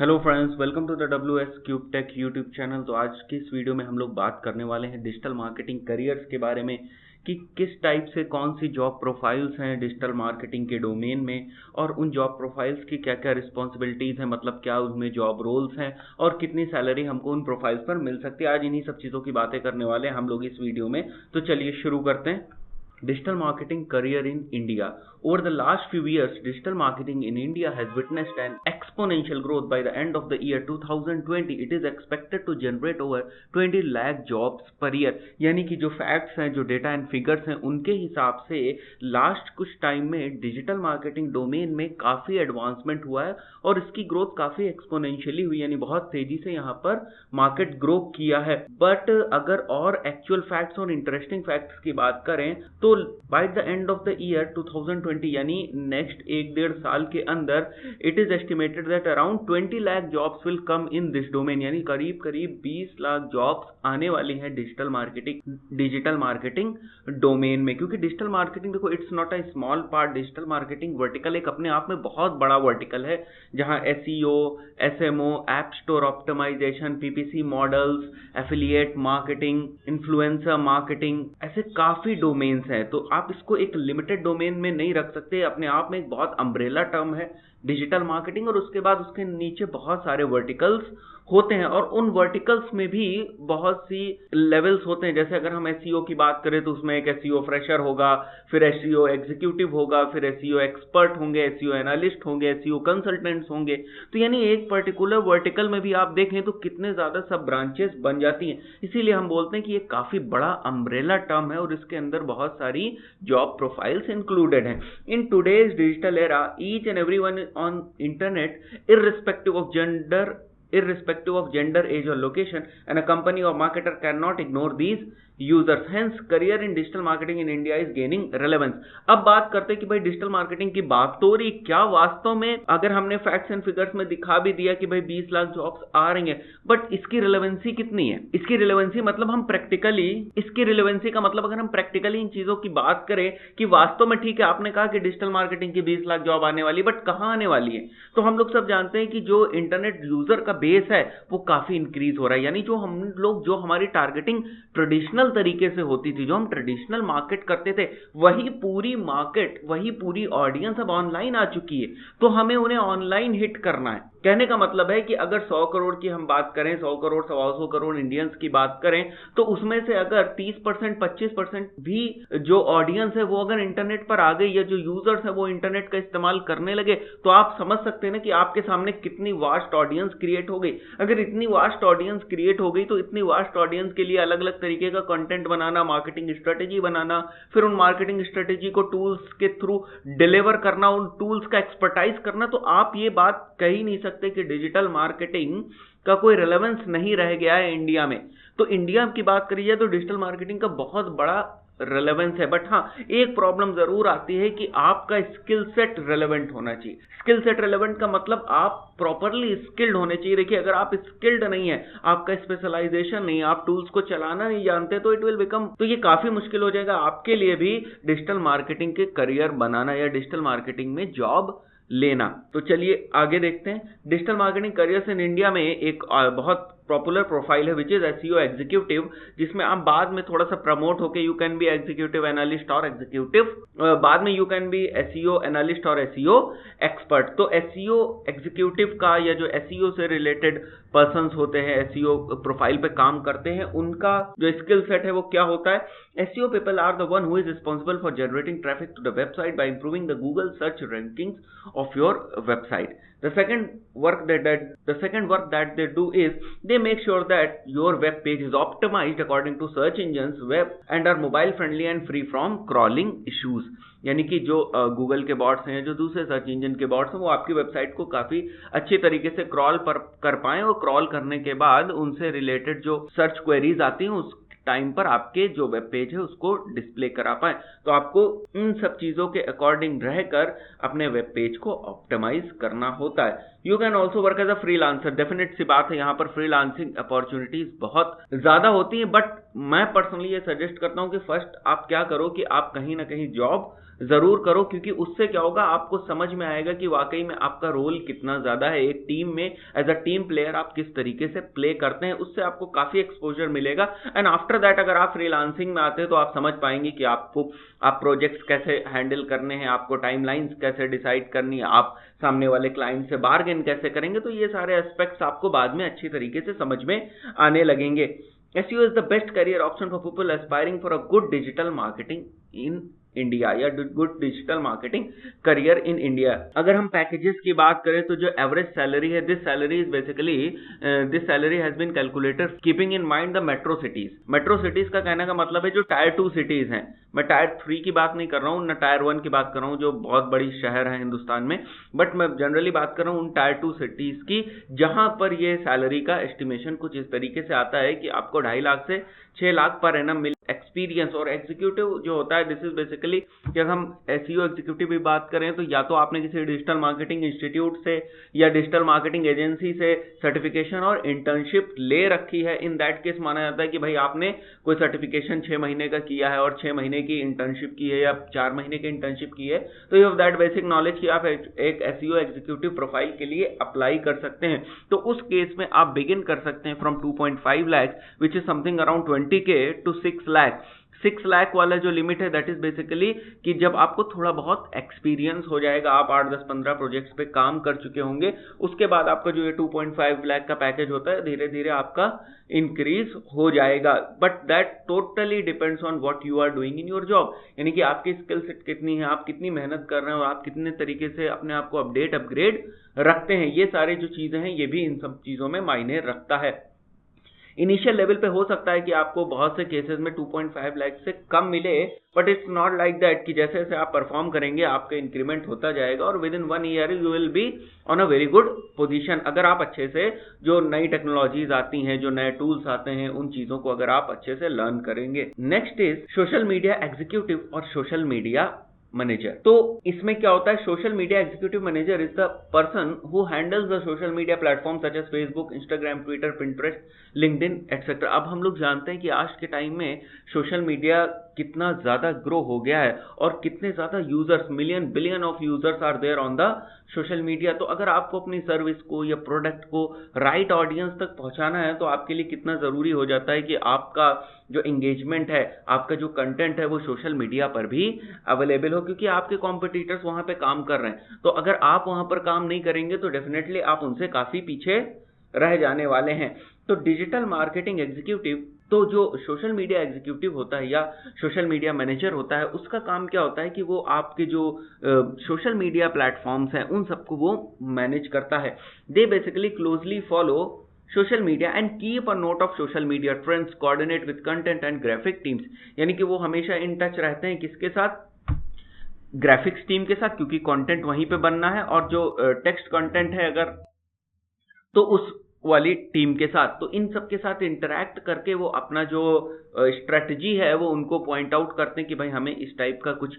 Hello friends, welcome to the WS cube tech YouTube channel. तो आज की इस वीडियो में हम लोग बात करने वाले हैं डिजिटल मार्केटिंग करियर्स के बारे में कि किस टाइप से कौन सी जॉब प्रोफाइल्स हैं डिजिटल मार्केटिंग के डोमेन में, और उन जॉब प्रोफाइल्स की क्या क्या रिस्पॉन्सिबिलिटीज़ हैं, मतलब क्या उसमें जॉब रोल्स हैं और कितनी सैलरी हमको उन प्रोफाइल्स पर मिल सकती है। आज इन्हीं सब चीज़ों की बातें करने वाले हैं हम लोग इस वीडियो में। तो चलिए शुरू करते हैं। Digital marketing career in India. Over the last few years, digital marketing in India has witnessed an exponential growth. By the end of the year 2020, it is expected to generate over 20 lakh jobs per year. यानी कि जो facts हैं, जो data and figures हैं, उनके हिसाब से last कुछ टाइम में डिजिटल मार्केटिंग डोमेन में काफ़ी एडवांसमेंट हुआ है और इसकी ग्रोथ काफ़ी एक्सपोनेंशियली हुई, यानी बहुत तेज़ी से यहाँ पर मार्केट ग्रो किया है। बट अगर और एक्चुअल फैक्ट्स और इंटरेस्टिंग फैक्ट्स की बात करें तो by the end of the year 2020 यानी नेक्स्ट 1-1.5 साल के अंदर it is estimated that around 20 lakh jobs will come in this domain, यानी करीब करीब 20 लाख जॉब्स आने वाली हैं डिजिटल मार्केटिंग डोमेन में। क्योंकि डिजिटल मार्केटिंग देखो, it's not a small part. Digital marketing vertical एक अपने आप में बहुत बड़ा वर्टिकल है, जहां SEO, SMO, app store optimization, PPC models, affiliate marketing, influencer marketing, ऐसे काफी डोमेन्स हैं। तो आप इसको एक लिमिटेड डोमेन में नहीं रख सकते। अपने आप में एक बहुत अम्ब्रेला टर्म है डिजिटल मार्केटिंग, और उसके बाद उसके नीचे बहुत सारे वर्टिकल्स होते हैं, और उन वर्टिकल्स में भी बहुत सी लेवल्स होते हैं। जैसे अगर हम SEO की बात करें तो उसमें एक SEO फ्रेशर होगा, फिर SEO एग्जीक्यूटिव होगा, फिर SEO एक्सपर्ट होंगे, SEO एनालिस्ट होंगे, SEO कंसल्टेंट्स होंगे। तो यानी एक पर्टिकुलर वर्टिकल में भी आप देखें तो कितने ज्यादा सब ब्रांचेस बन जाती हैं। इसीलिए हम बोलते हैं कि ये काफी बड़ा अम्ब्रेला टर्म है और इसके अंदर बहुत सारी जॉब प्रोफाइल्स इंक्लूडेड हैं। In today's digital era, each and everyone on internet, irrespective of gender, age or location, and a company or marketer cannot ignore these users. Hence, career in digital marketing in India is gaining relevance. अब बात करते हैं कि भाई digital marketing की बात तो हो रही, क्या वास्तव में अगर हमने फैक्ट्स एंड फिगर्स में दिखा भी दिया कि भाई 20 लाख जॉब्स आ रही हैं, बट इसकी रिलेवेंसी कितनी है? इसकी रिलेवेंसी मतलब हम प्रैक्टिकली, इसकी रिलेवेंसी का मतलब अगर हम प्रैक्टिकली इन चीजों की बात करें कि वास्तव में, ठीक है आपने कहा कि डिजिटल मार्केटिंग की 20 लाख जॉब आने वाली, बट कहां आने वाली है? तो हम लोग सब जानते हैं कि जो इंटरनेट यूजर का बेस है वो काफी इंक्रीज हो रहा है। यानी जो हमारी टारगेटिंग ट्रेडिशनल तरीके से होती थी, जो हम ट्रेडिशनल मार्केट करते थे, वही पूरी मार्केट, वही पूरी ऑडियंस अब ऑनलाइन आ चुकी है। तो हमें उन्हें ऑनलाइन हिट करना है। कहने का मतलब है कि अगर 100 करोड़ की हम बात करें, 100 करोड़ 125 करोड़ इंडियंस की बात करें, तो उसमें से अगर 30% 25% भी जो ऑडियंस है वो अगर इंटरनेट पर आ गई, या जो यूजर्स है वो इंटरनेट का इस्तेमाल करने लगे, तो आप समझ सकते हैं ना कि आपके सामने कितनी वास्ट ऑडियंस क्रिएट हो गई। अगर इतनी वास्ट ऑडियंस क्रिएट हो गई तो इतनी वास्ट ऑडियंस के लिए अलग अलग तरीके का कंटेंट बनाना, मार्केटिंग स्ट्रेटेजी बनाना, फिर उन मार्केटिंग स्ट्रेटेजी को टूल्स के थ्रू डिलीवर करना, उन टूल्स का एक्सपर्टाइज करना। तो आप ये बात कह ही नहीं सकते कि डिजिटल मार्केटिंग का कोई रेलेवेंस नहीं रह गया है इंडिया में। तो इंडिया की बात करी जाए तो डिजिटल मार्केटिंग का बहुत बड़ा रेलेवेंस है। बट हाँ, एक प्रॉब्लम जरूर आती है कि आपका स्किल सेट रेलेवेंट होना चाहिए। स्किल सेट रेलेवेंट का मतलब आप प्रॉपरली स्किल्ड होने चाहिए। देखिए, अगर आप स्किल्ड नहीं है, आपका स्पेशलाइजेशन नहीं, आप टूल्स को चलाना नहीं जानते, तो इट विल बिकम, तो ये काफी मुश्किल हो जाएगा आपके लिए भी डिजिटल मार्केटिंग के करियर बनाना या डिजिटल मार्केटिंग में जॉब लेना। तो चलिए आगे देखते हैं। Digital marketing careers in India में एक बहुत पॉपुलर प्रोफाइल है विच इज SEO एग्जीक्यूटिव, जिसमें आप बाद में थोड़ा सा प्रमोट होके you can be executive analyst और एग्जीक्यूटिव, बाद में you can be SEO analyst और SEO एक्सपर्ट। तो SEO एग्जीक्यूटिव का, या जो SEO से रिलेटेड पर्संस होते हैं, SEO प्रोफाइल पे काम करते हैं, उनका जो स्किल सेट है वो क्या होता है? SEO people are the one who is responsible for generating traffic to the website by improving the Google search rankings of your website. The second work that they do is they make sure that your web page is optimized according to search engines web and are mobile friendly and free from crawling issues. यानी कि जो Google के bots हैं, जो दूसरे search engine के bots हैं, वो आपकी वेबसाइट को काफी अच्छे तरीके से क्रॉल कर पाएं, और क्रॉल करने के बाद उनसे रिलेटेड जो सर्च क्वेरीज आती हैं उस टाइम पर आपके जो वेब पेज है उसको डिस्प्ले करा पाए। तो आपको इन सब चीजों के अकॉर्डिंग रहकर अपने वेब पेज को ऑप्टिमाइज करना होता है। You can also work as a freelancer. Definite सी बात है, यहाँ पर फ्रीलांसिंग अपॉर्चुनिटीज बहुत ज्यादा होती हैं, बट मैं पर्सनली ये सजेस्ट करता हूँ कि फर्स्ट आप क्या करो कि आप कहीं ना कहीं जॉब जरूर करो, क्योंकि उससे क्या होगा, आपको समझ में आएगा कि वाकई में आपका रोल कितना ज्यादा है एक टीम में, एज अ टीम प्लेयर आप किस तरीके से प्ले करते हैं, उससे आपको काफी एक्सपोजर मिलेगा। एंड आफ्टर दैट अगर आप फ्रीलांसिंग में आते हैं तो आप समझ पाएंगे कि आप प्रोजेक्ट्स कैसे हैंडल करने हैं, आपको टाइमलाइंस कैसे डिसाइड करनी है, आप सामने वाले क्लाइंट से बार्गेन कैसे करेंगे। तो ये सारे एस्पेक्ट्स आपको बाद में अच्छी तरीके से समझ में आने लगेंगे। SEO is the best career option for people aspiring for a good digital marketing in India, या good digital marketing career in India. अगर हम पैकेजेस की बात करें तो जो एवरेज सैलरी है, this salary has been calculated keeping in mind the metro cities. Metro cities का कहने का मतलब है जो टायर 2 सिटीज हैं, मैं टायर 3 की बात नहीं कर रहा हूँ, न टायर 1 की बात कर रहा हूँ जो बहुत बड़ी शहर है हिंदुस्तान में, बट मैं जनरली बात कर रहा हूँ उन टायर 2 सिटीज की, जहां पर ये सैलरी का एस्टिमेशन कुछ इस तरीके से आता है कि आपको 2.5 लाख से 6 लाख पर एनम मिल एक्सपीरियंस। और एग्जीक्यूटिव जो होता है, दिस इज बेसिकली कि अगर हम एसईओ एग्जीक्यूटिव भी बात करें तो या तो आपने किसी डिजिटल मार्केटिंग इंस्टीट्यूट से या डिजिटल मार्केटिंग एजेंसी से सर्टिफिकेशन और इंटर्नशिप ले रखी है। इन दैट केस माना जाता है कि भाई आपने कोई सर्टिफिकेशन 6 महीने का किया है और 6 महीने की इंटर्नशिप की है या 4 महीने की इंटर्नशिप की है, तो you have that basic knowledge कि आप एक एसईओ एग्जीक्यूटिव प्रोफाइल के लिए अप्लाई कर सकते हैं। तो उस केस में आप बिगिन कर सकते हैं from 2.5 lakh which is something around 20K to 6 lakh. 6 lakh वाला जो लिमिट है दैट इज बेसिकली कि जब आपको थोड़ा बहुत एक्सपीरियंस हो जाएगा, आप 8, 10, 15 प्रोजेक्ट्स पे काम कर चुके होंगे, उसके बाद आपका जो ये 2.5 लाख का पैकेज होता है धीरे धीरे आपका इंक्रीज हो जाएगा। But that totally depends on what you are doing in your job, यानी कि आपकी स्किल सेट कितनी है, आप कितनी मेहनत कर रहे हैं और आप कितने तरीके से अपने आप को अपग्रेड रखते हैं। ये सारी जो चीजें हैं ये भी इन सब चीजों में मायने रखता है। इनिशियल लेवल पे हो सकता है कि आपको बहुत से केसेस में 2.5 लाख से कम मिले, but it's not like that कि जैसे जैसे आप परफॉर्म करेंगे आपका इंक्रीमेंट होता जाएगा और with in 1 year you will be on a very good position. अगर आप अच्छे से जो नई टेक्नोलॉजीज आती हैं, जो नए टूल्स आते हैं, उन चीजों को अगर आप अच्छे से लर्न करेंगे। Next is social media executive और सोशल मीडिया मैनेजर। तो इसमें क्या होता है, social media executive manager is the person who handles the social media platform such as Facebook, Instagram, Twitter, Pinterest, LinkedIn etcetera. अब हम लोग जानते हैं कि आज के टाइम में सोशल मीडिया कितना ज्यादा ग्रो हो गया है और कितने ज्यादा users, million billion of users are there on the social media. तो अगर आपको अपनी सर्विस को या प्रोडक्ट को राइट ऑडियंस तक पहुंचाना है तो आपके लिए कितना जरूरी हो जाता है कि आपका जो एंगेजमेंट है, आपका जो कंटेंट है वो सोशल मीडिया पर भी अवेलेबल हो, क्योंकि आपके कॉम्पिटिटर्स वहां पे काम कर रहे हैं। तो अगर आप वहां पर काम नहीं करेंगे तो डेफिनेटली आप उनसे काफी पीछे रह जाने वाले हैं। तो डिजिटल मार्केटिंग एग्जीक्यूटिव, तो जो सोशल मीडिया एग्जीक्यूटिव होता है या सोशल मीडिया मैनेजर होता है, उसका काम क्या होता है कि वो आपके जो सोशल मीडिया प्लेटफॉर्म्स हैं उन सबको वो मैनेज करता है। They basically closely follow social media and keep a note of social media trends, coordinate with content and graphic teams. यानी कि वो हमेशा इन टच रहते हैं किसके साथ, ग्राफिक्स टीम के साथ, क्योंकि कंटेंट वहीं पे बनना है, और जो टेक्स्ट कंटेंट है अगर तो उस वाली टीम के साथ। तो इन सब के साथ इंटरैक्ट करके वो अपना जो स्ट्रेटजी है वो उनको पॉइंट आउट करते हैं कि भाई हमें इस टाइप का कुछ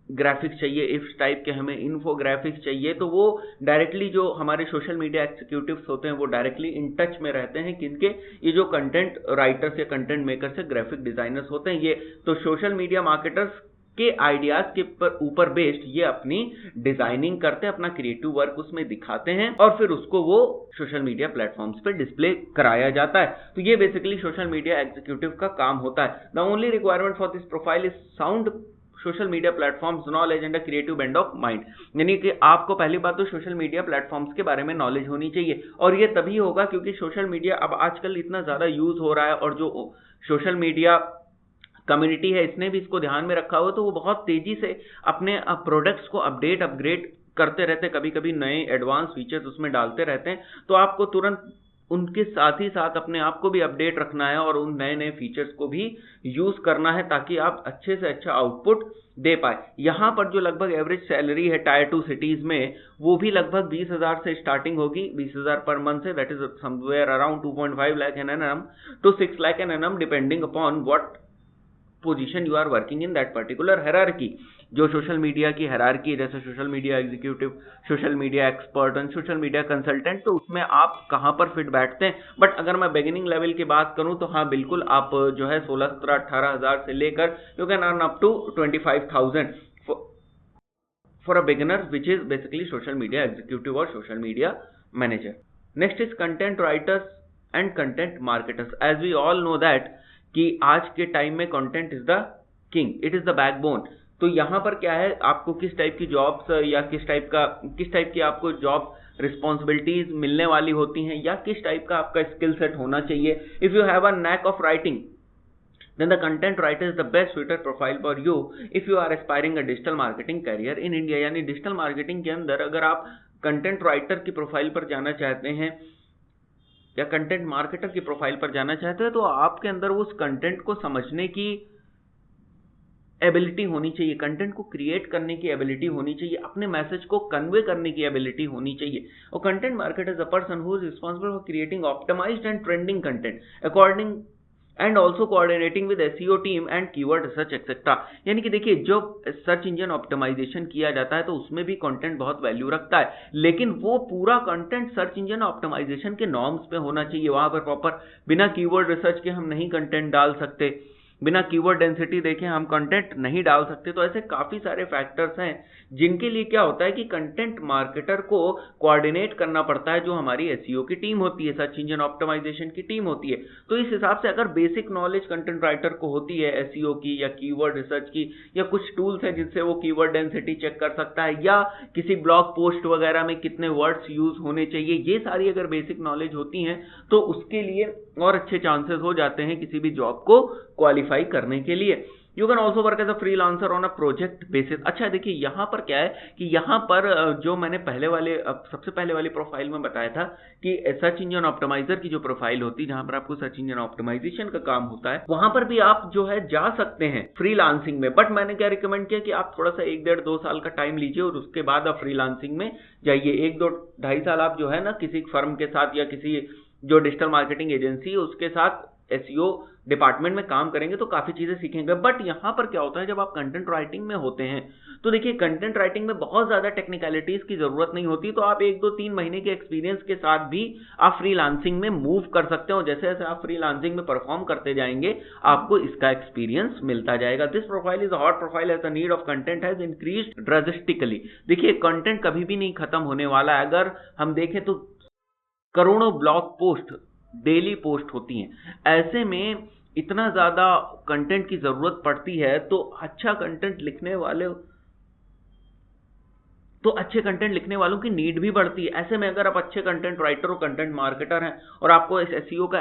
ग्राफिक्स चाहिए, इस टाइप के हमें इन्फोग्राफिक्स चाहिए। तो वो डायरेक्टली जो हमारे सोशल मीडिया एग्जीक्यूटिव्स होते हैं वो डायरेक्टली इन टच में रहते हैं किनके, ये जो कंटेंट राइटर्स या कंटेंट मेकर्स या ग्राफिक डिजाइनर्स होते हैं ये। तो सोशल मीडिया मार्केटर्स के आइडियाज के ऊपर बेस्ड ये अपनी डिजाइनिंग करते हैं, अपना क्रिएटिव वर्क उसमें दिखाते हैं और फिर उसको वो सोशल मीडिया प्लेटफॉर्म्स पे डिस्प्ले कराया जाता है। तो ये बेसिकली सोशल मीडिया एग्जीक्यूटिव का काम होता है। The only requirement for this profile is sound social media platforms knowledge and a creative bend of mind. यानी कि आपको पहली बात तो सोशल मीडिया प्लेटफॉर्म्स के बारे में नॉलेज होनी चाहिए, और ये तभी होगा क्योंकि सोशल मीडिया अब आजकल इतना ज्यादा यूज हो रहा है और जो सोशल मीडिया कम्युनिटी है इसने भी इसको ध्यान में रखा हुआ, तो वो बहुत तेजी से अपने प्रोडक्ट्स को अपग्रेड करते रहते हैं, कभी कभी नए एडवांस फीचर्स उसमें डालते रहते हैं। तो आपको तुरंत उनके साथ ही साथ अपने आप को भी अपडेट रखना है और उन नए नए फीचर्स को भी यूज करना है ताकि आप अच्छे से अच्छा आउटपुट दे पाए। यहाँ पर जो लगभग एवरेज सैलरी है टायर 2 सिटीज में वो भी लगभग 20,000 से स्टार्टिंग होगी, 20,000 पर मंथ से, that is somewhere around 2.5 lakh an annum to 6 lakh an annum depending upon what position you are working in that particular hierarchy. जो सोशल मीडिया की हायरार्की, जैसे social media executive, social media expert and social media consultant, तो उसमें आप कहाँ पर fit बैठते हैं। बट अगर मैं बिगिनिंग लेवल की बात करूं तो हाँ बिल्कुल, आप जो है 16-18 से लेकर you can earn up to 25,000 for a beginner, which is basically social media executive or social media manager. Next is content writers and content marketers. As we all know that कि आज के टाइम में content is the king, it is the backbone. तो यहाँ पर क्या है, आपको किस टाइप की जॉब्स या किस टाइप की आपको जॉब रिस्पॉन्सिबिलिटीज मिलने वाली होती हैं, या किस टाइप का आपका स्किल सेट होना चाहिए। If you have a knack of writing, then the content writer is the best suited profile for you if you are aspiring a digital marketing career in India। यानी digital marketing के अंदर अगर आप content writer की profile पर जाना चाहते हैं या कंटेंट मार्केटर की प्रोफाइल पर जाना चाहते हैं, तो आपके अंदर उस कंटेंट को समझने की एबिलिटी होनी चाहिए, कंटेंट को क्रिएट करने की एबिलिटी होनी चाहिए, अपने मैसेज को कन्वे करने की एबिलिटी होनी चाहिए। और content marketer is a person who is responsible for creating optimized and trending content according and also coordinating with SEO team and keyword research etcetera. यानी कि देखिए, जो सर्च इंजन ऑप्टिमाइजेशन किया जाता है तो उसमें भी कंटेंट बहुत वैल्यू रखता है, लेकिन वो पूरा कंटेंट सर्च इंजन ऑप्टिमाइजेशन के नॉर्म्स पे होना चाहिए। वहां पर प्रॉपर बिना कीवर्ड रिसर्च के हम नहीं कंटेंट डाल सकते, बिना कीवर्ड डेंसिटी देखे हम कंटेंट नहीं डाल सकते। तो ऐसे काफी सारे फैक्टर्स हैं जिनके लिए क्या होता है कि कंटेंट मार्केटर को कोऑर्डिनेट करना पड़ता है, जो हमारी एसईओ की टीम होती है, सर्च इंजन ऑप्टिमाइजेशन की टीम होती है। तो इस हिसाब से अगर बेसिक नॉलेज कंटेंट राइटर को होती है एसईओ की या कीवर्ड रिसर्च की, या कुछ टूल्स हैं जिनसे वो कीवर्ड डेंसिटी चेक कर सकता है, या किसी ब्लॉग पोस्ट वगैरह में कितने वर्ड्स यूज होने चाहिए, ये सारी अगर बेसिक नॉलेज होती हैं तो उसके लिए और अच्छे चांसेस हो जाते हैं किसी भी जॉब को क्वालिफाई करने के लिए। You can also work as a freelancer on a project basis. अच्छा देखिए, यहाँ पर क्या है कि यहाँ पर जो मैंने सबसे पहले वाली प्रोफाइल में बताया था कि सर्च इंजन ऑप्टिमाइजर की जो प्रोफाइल होती है, जहां पर आपको सर्च इंजन ऑप्टिमाइजेशन का काम होता है, वहां पर भी आप जो है जा सकते हैं फ्रीलांसिंग में। बट मैंने क्या रिकमेंड किया कि आप थोड़ा सा 1-1.5-2 साल का टाइम लीजिए और उसके बाद आप फ्रीलांसिंग में जाइए। 1-2-2.5 साल आप जो है ना किसी फर्म के साथ या किसी जो डिजिटल मार्केटिंग एजेंसी है उसके साथ एसईओ डिपार्टमेंट में काम करेंगे तो काफी चीजें सीखेंगे। बट यहां पर क्या होता है, जब आप कंटेंट राइटिंग में होते हैं तो देखिए, कंटेंट राइटिंग में बहुत ज्यादा टेक्निकलिटीज की जरूरत नहीं होती। तो आप 1-2-3 महीने के एक्सपीरियंस के साथ भी आप फ्रीलांसिंग में मूव कर सकते हो। जैसे जैसे आप फ्रीलांसिंग में परफॉर्म करते जाएंगे आपको इसका एक्सपीरियंस मिलता जाएगा। This profile is a hot profile as the need of content has increased drastically. देखिए, कंटेंट कभी भी नहीं खत्म होने वाला है। अगर हम देखें तो करोड़ों ब्लॉग पोस्ट डेली पोस्ट होती हैं, ऐसे में इतना ज्यादा कंटेंट की जरूरत पड़ती है। तो अच्छे कंटेंट लिखने वालों की नीड भी बढ़ती है। ऐसे में अगर आप अच्छे कंटेंट राइटर और कंटेंट मार्केटर हैं और आपको इस एसईओ का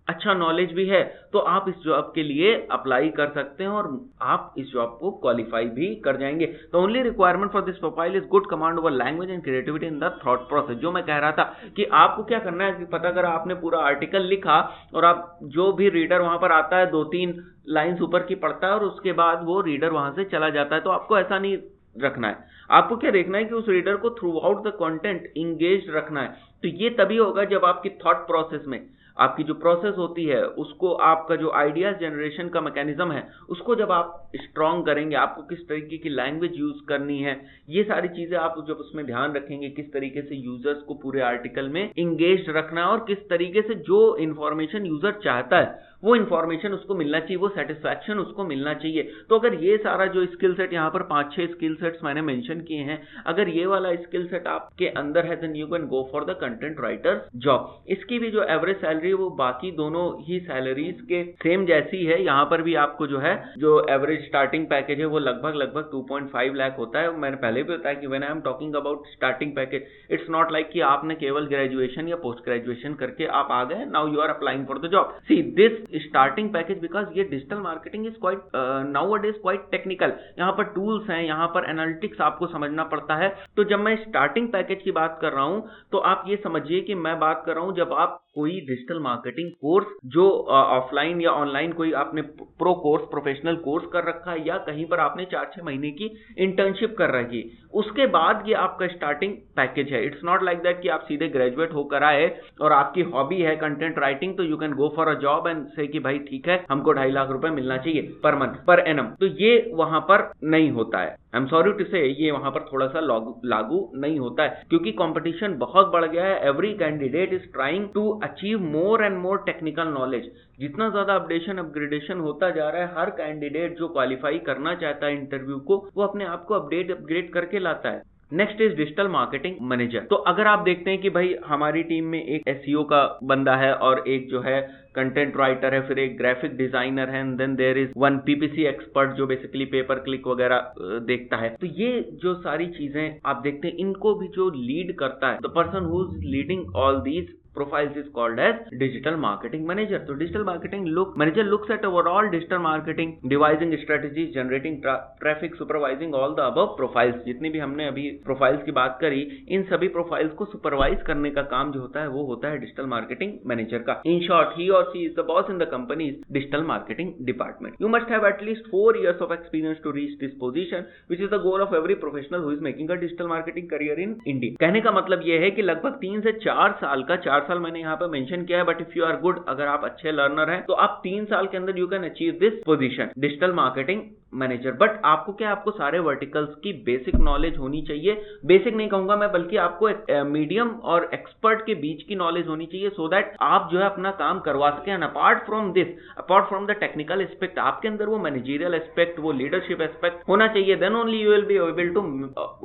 अच्छा नॉलेज भी है, तो आप इस जॉब के लिए अप्लाई कर सकते हैं और आप इस जॉब को क्वालिफाई भी कर जाएंगे। The only requirement for this profile is good command over language and creativity in the thought process. जो मैं कह रहा था कि आपको क्या करना है कि पता करा आपने पूरा आर्टिकल लिखा और आप जो भी रीडर वहां पर आता है 2-3 लाइन्स ऊपर की पढ़ता है और उसके बाद वो रीडर वहां से चला जाता है। तो आपको ऐसा नहीं रखना है। आपको क्या देखना है कि उस रीडर को through out the content engage रखना है। तो ये तभी होगा जब आपकी थॉट प्रोसेस में आपकी जो प्रोसेस होती है उसको, आपका जो आइडियाज जनरेशन का मैकेनिज्म है उसको जब आप स्ट्रॉन्ग करेंगे, आपको किस तरीके की लैंग्वेज यूज करनी है, ये सारी चीजें आप जब उसमें ध्यान रखेंगे, किस तरीके से यूजर्स को पूरे आर्टिकल में इंगेज रखना है और किस तरीके से जो इंफॉर्मेशन यूजर चाहता है वो इंफॉर्मेशन उसको मिलना चाहिए, वो सेटिस्फैक्शन उसको मिलना चाहिए। तो अगर ये सारा जो स्किल सेट, यहाँ पर 5-6 स्किल सेट्स मैंने मेंशन किए हैं, अगर ये वाला स्किल सेट आपके अंदर है then you can go for the content writer job. इसकी भी जो एवरेज सैलरी वो बाकी दोनों ही सैलरीज के सेम जैसी है। यहाँ पर भी आपको जो है जो एवरेज स्टार्टिंग पैकेज है वो लगभग 2.5 लाख होता है। मैंने पहले भी बताया कि when I am talking about starting package, it's not like कि आपने केवल ग्रेजुएशन या पोस्ट ग्रेजुएशन करके आप आ गए, now you are applying for the job. See this starting package, because ये digital marketing is quite nowadays quite technical. यहाँ पर टूल्स हैं, यहाँ पर एनालिटिक्स आपको समझना पड़ता है। तो जब मैं स्टार्टिंग पैकेज की बात कर रहा हूं तो आप ये समझिए कि मैं बात कर रहा हूं जब आप कोई डिजिटल डिजिटल मार्केटिंग कोर्स जो ऑफलाइन या ऑनलाइन कोई आपने प्रो कोर्स प्रोफेशनल कोर्स कर रखा है या कहीं पर आपने 4-6 महीने की इंटर्नशिप कर रखी, उसके बाद ये आपका स्टार्टिंग पैकेज है। इट्स नॉट लाइक दैट कि आप सीधे ग्रेजुएट होकर आए और आपकी हॉबी है कंटेंट राइटिंग, तो you can go for a job and से कि भाई ठीक है हमको 2.5 लाख रुपए मिलना चाहिए पर मंथ पर एनम, तो ये वहां पर नहीं होता है। आई एम सॉरी टू से ये वहां पर थोड़ा सा लागू नहीं होता है क्योंकि कंपटीशन बहुत बढ़ गया है। Every candidate is trying to achieve more and more technical knowledge. जितना ज्यादा अपग्रेडेशन होता जा रहा है, हर कैंडिडेट जो क्वालिफाई करना चाहता है इंटरव्यू को, वो अपने आप को अपग्रेड करके लाता है। Next is digital marketing manager. तो अगर आप देखते हैं कि भाई हमारी टीम में एक एसईओ का बंदा है और एक जो है कंटेंट राइटर है, फिर एक ग्राफिक डिजाइनर है, and then there is one PPC expert जो बेसिकली पेपर क्लिक वगैरह देखता है। तो ये जो सारी चीजें आप देखते हैं, इनको भी जो लीड करता है, the person who is leading all these profiles is called as digital marketing manager. So digital marketing manager looks at overall digital marketing, devising strategies, generating traffic, supervising all the above profiles. जितनी भी हमने अभी profiles की बात करी, इन सभी profiles को supervise करने का काम जो होता है वो होता है digital marketing manager का। In short, he or she is the boss in the company's digital marketing department. You must have at least 4 years of experience to reach this position, which is the goal of every professional who is making a digital marketing career in India. कहने का मतलब ये है कि लगभग 3 से 4 साल का 4 साल मैंने यहाँ पे मेंशन किया है, but if you are good, अगर आप अच्छे लर्नर हैं तो आप 3 साल के अंदर you can achieve this position digital marketing manager. But आपको क्या, आपको सारे वर्टिकल्स की बेसिक नॉलेज होनी चाहिए। बेसिक नहीं कहूंगा मैं, बल्कि आपको मीडियम और एक्सपर्ट के बीच की नॉलेज होनी चाहिए, सो दैट आप जो है अपना काम करवा सकें। And apart from this, apart from the technical aspect, आपके अंदर वो मैनेजरियल एस्पेक्ट, वो लीडरशिप एस्पेक्ट होना चाहिए। Then only you will be able to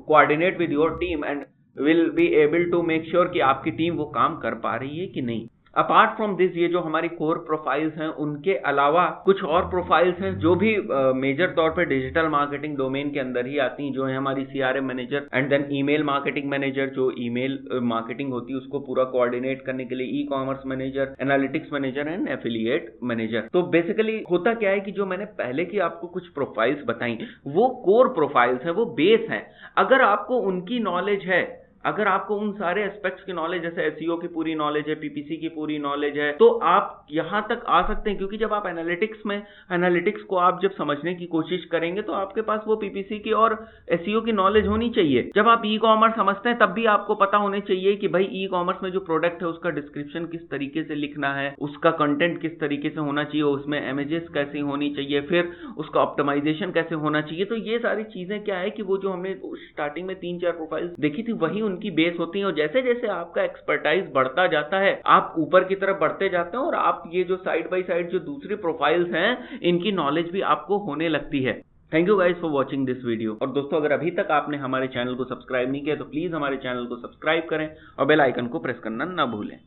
coordinate with your team and will be able to make sure कि आपकी team वो काम कर पा रही है कि नहीं। अपार्ट फ्रॉम दिस, ये जो हमारी कोर प्रोफाइल्स हैं, उनके अलावा कुछ और प्रोफाइल्स हैं जो भी मेजर तौर पे डिजिटल मार्केटिंग डोमेन के अंदर ही आती हैं, जो है हमारी CRM manager and then email marketing manager, जो ईमेल मार्केटिंग होती है उसको पूरा कोऑर्डिनेट करने के लिए, e commerce manager, analytics manager and affiliate manager. तो बेसिकली होता क्या है कि जो मैंने पहले की आपको कुछ प्रोफाइल्स बताई, वो कोर प्रोफाइल्स हैं, वो बेस हैं। अगर आपको उनकी नॉलेज है, अगर आपको उन सारे एस्पेक्ट्स की नॉलेज, जैसे एसईओ की पूरी नॉलेज है, पीपीसी की पूरी नॉलेज है, तो आप यहां तक आ सकते हैं। क्योंकि जब आप एनालिटिक्स को आप जब समझने की कोशिश करेंगे तो आपके पास वो पीपीसी की और एसईओ की नॉलेज होनी चाहिए। जब आप ई कॉमर्स समझते हैं तब भी आपको पता होने चाहिए कि भाई ई कॉमर्स में जो प्रोडक्ट है उसका डिस्क्रिप्शन किस तरीके से लिखना है, उसका कंटेंट किस तरीके से होना चाहिए, उसमें इमेजेस कैसी होनी चाहिए, फिर उसका ऑप्टिमाइजेशन कैसे होना चाहिए। तो ये सारी चीजें क्या है कि वो जो हमने स्टार्टिंग में 3-4 प्रोफाइल्स देखी थी, वही की बेस होती है। और जैसे जैसे आपका एक्सपर्टाइज बढ़ता जाता है, आप ऊपर की तरफ बढ़ते जाते हैं और आप ये जो साइड बाय साइड जो दूसरी प्रोफाइल्स हैं, इनकी नॉलेज भी आपको होने लगती है। Thank you guys for watching this video. और दोस्तों, अगर अभी तक आपने हमारे चैनल को सब्सक्राइब नहीं किया तो प्लीज हमारे चैनल को सब्सक्राइब करें और बेल आइकन को प्रेस करना ना भूलें।